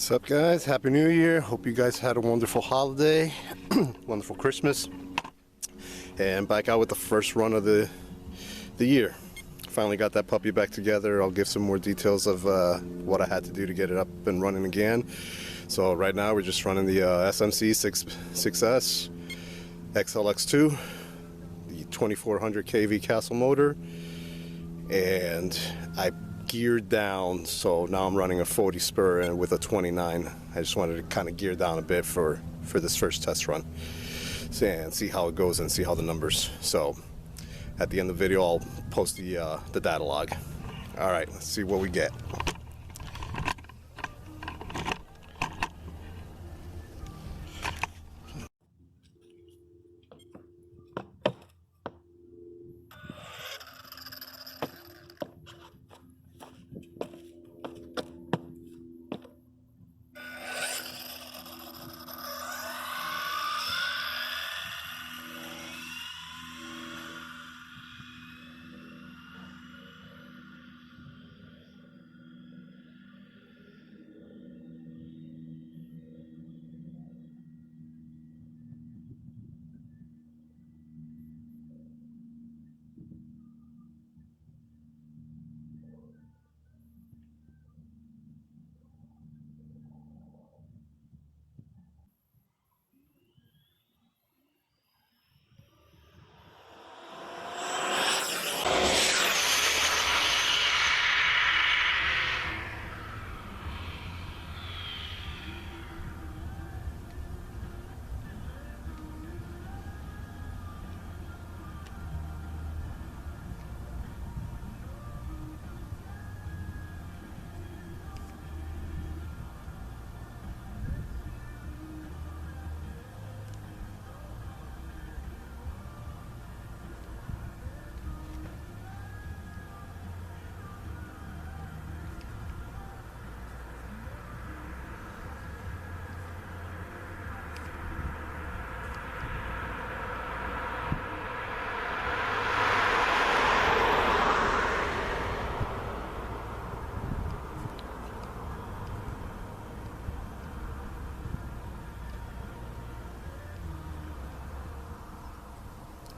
What's up, guys? Happy New Year. Hope you guys had a wonderful holiday, wonderful Christmas, and back out with the first run of the year. Finally got that puppy back together. I'll give some more details of what I had to do to get it up and running again. So right now we're just running the SMC 6S XLX2, the 2400 kV Castle motor, and I geared down, so now I'm running a 40 Spur and with a 29. I just wanted to kind of gear down a bit for this first test run and see how it goes and see how the numbers. So at the end of the video I'll post the data log. Alright, let's see what we get.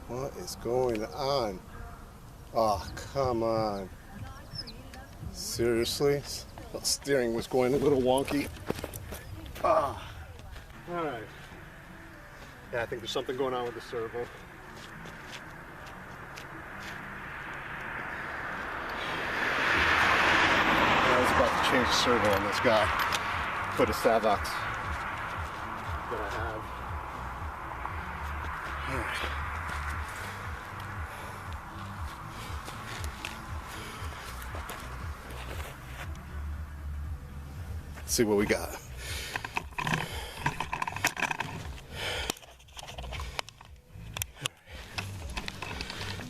What is going on? Oh, come on. Seriously? The steering was going a little wonky. Ah. Alright. Yeah, I think there's something going on with the servo. I was about to change the servo on this guy. Put a Savox that I have. Alright. See what we got.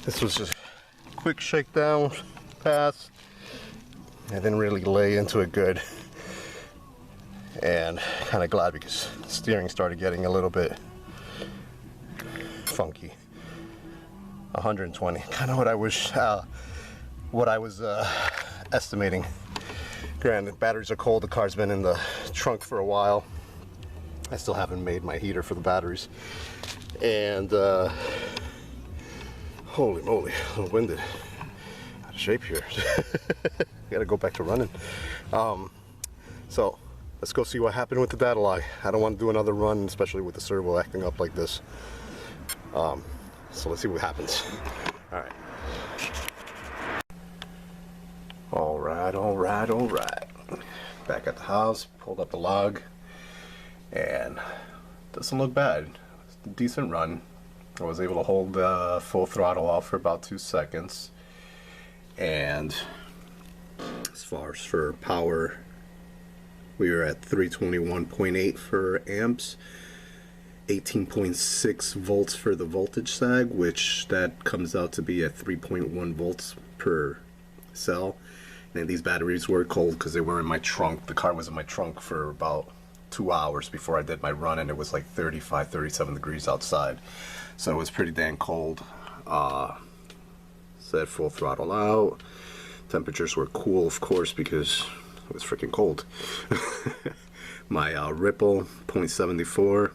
This was just a quick shakedown pass. I didn't really lay into it good, and kind of glad because steering started getting a little bit funky. 120, kind of what I wish, what I was estimating. Granted, batteries are cold. The car's been in the trunk for a while. I still haven't made my heater for the batteries. And holy moly, a little winded. Out of shape here. Gotta go back to running. So let's go see what happened with the data log. I don't want to do another run, especially with the servo acting up like this. So let's see what happens. Alright. Back at the house, pulled up the log, and doesn't look bad. It's a decent run. I was able to hold full throttle off for about 2 seconds, and as far as for power, we were at 321.8 for amps, 18.6 volts for the voltage sag, which that comes out to be at 3.1 volts per cell. And these batteries were cold because they were in my trunk. The car was in my trunk for about 2 hours before I did my run, and it was like 35, 37 degrees outside. So it was pretty dang cold. Set full throttle out. Temperatures were cool, of course, because it was freaking cold. My Ripple 0.74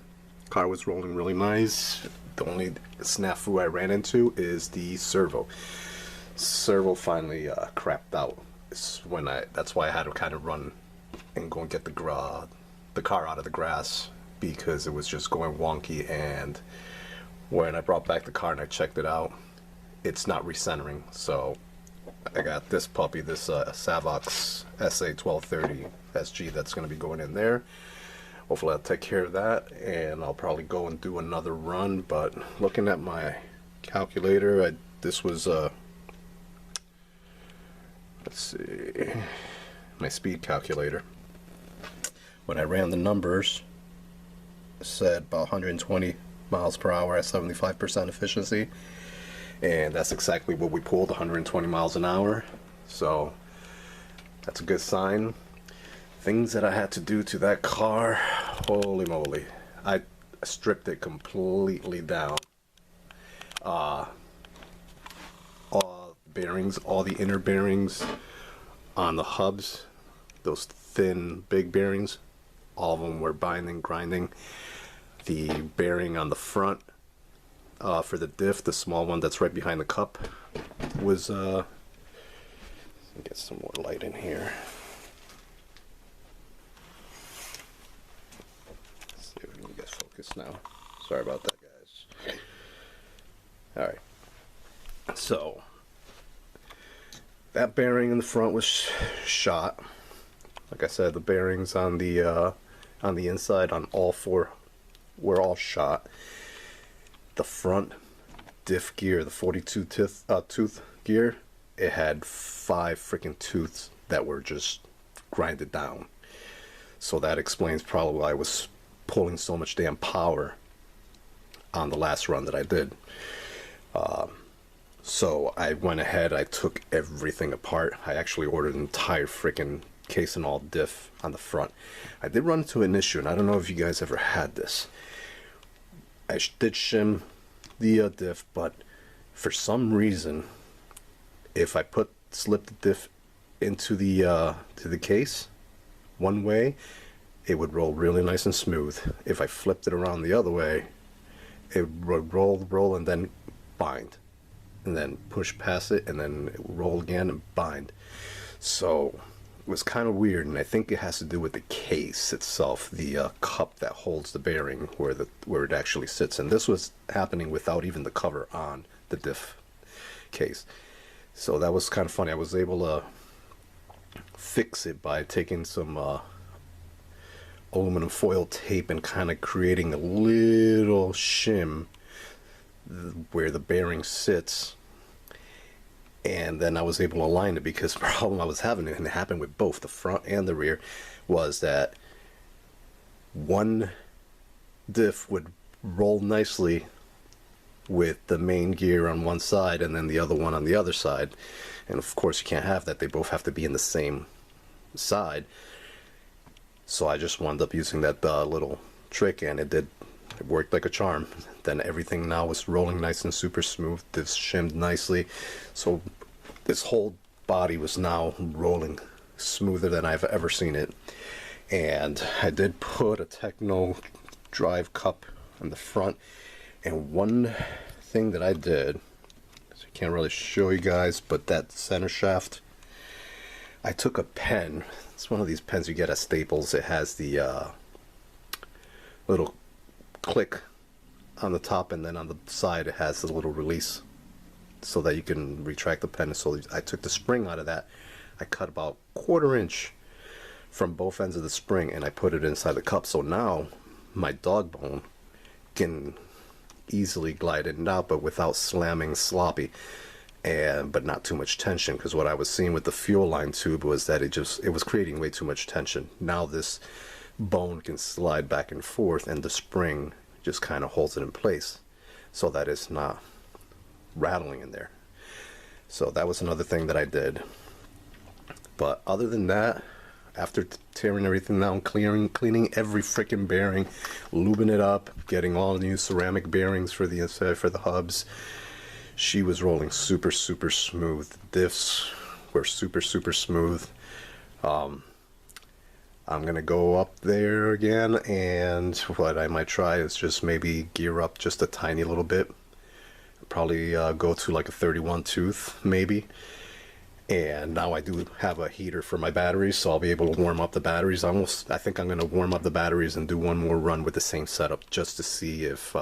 car was rolling really nice. The only snafu I ran into is the servo. Servo finally crapped out. That's why I had to kind of run and go and get the car out of the grass, because it was just going wonky. And when I brought back the car and I checked it out, it's not recentering. So I got this puppy, this Savox SA1230 SG, that's going to be going in there. Hopefully I'll take care of that, and I'll probably go and do another run. But looking at my calculator, this was let's see, my speed calculator. When I ran the numbers, it said about 120 miles per hour at 75% efficiency, and that's exactly what we pulled, 120 miles an hour. So that's a good sign. Things that I had to do to that car, holy moly. I stripped it completely down. All bearings, all the inner bearings on the hubs, those thin big bearings, all of them were grinding. The bearing on the front for the diff, the small one that's right behind the cup, was let me get some more light in here. Let's see if we can get focused now. Sorry about that, guys. Alright, so that bearing in the front was shot. Like I said, the bearings on the inside on all four were all shot. The front diff gear, the 42 tooth gear, it had 5 freaking tooths that were just grinded down. So that explains probably why I was pulling so much damn power on the last run that I did. So I went ahead, I took everything apart. I actually ordered an entire freaking case and all diff on the front. I did run into an issue, and I don't know if you guys ever had this. I did shim the diff, but for some reason, if I slip the diff into the to the case one way, it would roll really nice and smooth. If I flipped it around the other way, it would roll and then bind, and then push past it, and then it would roll again and bind. So it was kind of weird, and I think it has to do with the case itself, the cup that holds the bearing where it actually sits. And this was happening without even the cover on the diff case. So that was kind of funny. I was able to fix it by taking some aluminum foil tape and kind of creating a little shim where the bearing sits. And then I was able to align it, because the problem I was having, and it happened with both the front and the rear, was that one diff would roll nicely with the main gear on one side and then the other one on the other side. And of course you can't have that. They both have to be in the same side. So I just wound up using that little trick, and it worked like a charm. Then everything now was rolling nice and super smooth. This shimmed nicely. So this whole body was now rolling smoother than I've ever seen it. And I did put a Techno drive cup on the front. And one thing that I did, so I can't really show you guys, but that center shaft, I took a pen. It's one of these pens you get at Staples. It has the little click on the top, and then on the side it has the little release so that you can retract the pen. So I took the spring out of that. I cut about 1/4 inch from both ends of the spring, and I put it inside the cup. So now my dog bone can easily glide in and out, but without slamming sloppy, but not too much tension. Because what I was seeing with the fuel line tube was that it was creating way too much tension. Now this bone can slide back and forth, and the spring just kind of holds it in place so that it's not rattling in there. So that was another thing that I did. But other than that, after tearing everything down, cleaning every freaking bearing, lubing it up, getting all new ceramic bearings for the inside, for the hubs, she was rolling super smooth. The diffs were super smooth. I'm gonna go up there again, and what I might try is just maybe gear up just a tiny little bit. Probably go to like a 31 tooth maybe. And now I do have a heater for my batteries, so I'll be able to warm up the batteries. I think I'm gonna warm up the batteries and do one more run with the same setup just to see if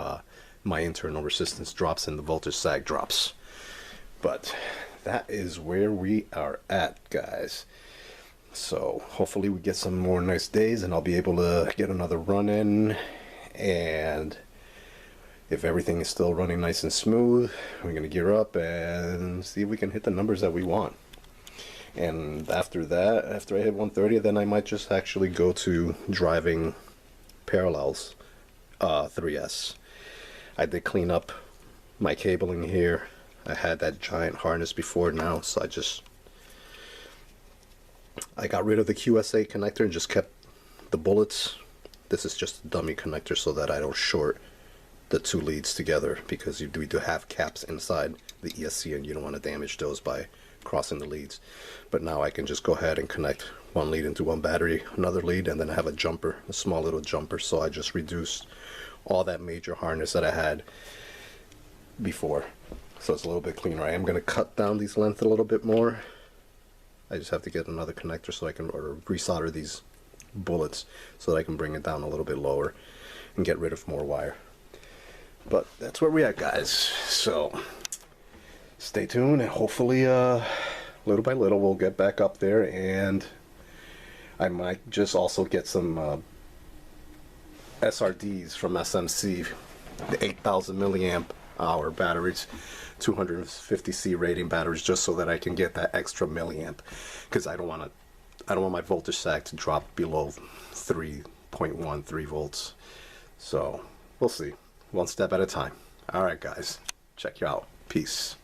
my internal resistance drops and the voltage sag drops. But that is where we are at, guys. So hopefully we get some more nice days and I'll be able to get another run in, and if everything is still running nice and smooth, we're going to gear up and see if we can hit the numbers that we want. And after that, after I hit 130, then I might just actually go to driving parallels 3S. I did clean up my cabling here. I had that giant harness before now, so I got rid of the QSA connector and just kept the bullets. This is just a dummy connector so that I don't short the two leads together, because we do have caps inside the ESC and you don't want to damage those by crossing the leads. But now I can just go ahead and connect one lead into one battery, another lead, and then I have a jumper, a small little jumper. So I just reduced all that major harness that I had before. So it's a little bit cleaner. I am going to cut down these lengths a little bit more. I just have to get another connector so I can resolder these bullets so that I can bring it down a little bit lower and get rid of more wire. But that's where we're at, guys. So stay tuned, and hopefully little by little we'll get back up there, and I might just also get some SRDs from SMC, the 8,000 milliamp hour batteries, 250C rating batteries, just so that I can get that extra milliamp, because I don't want my voltage sag to drop below 3.13 volts. So we'll see, one step at a time. All right, guys, check you out. Peace.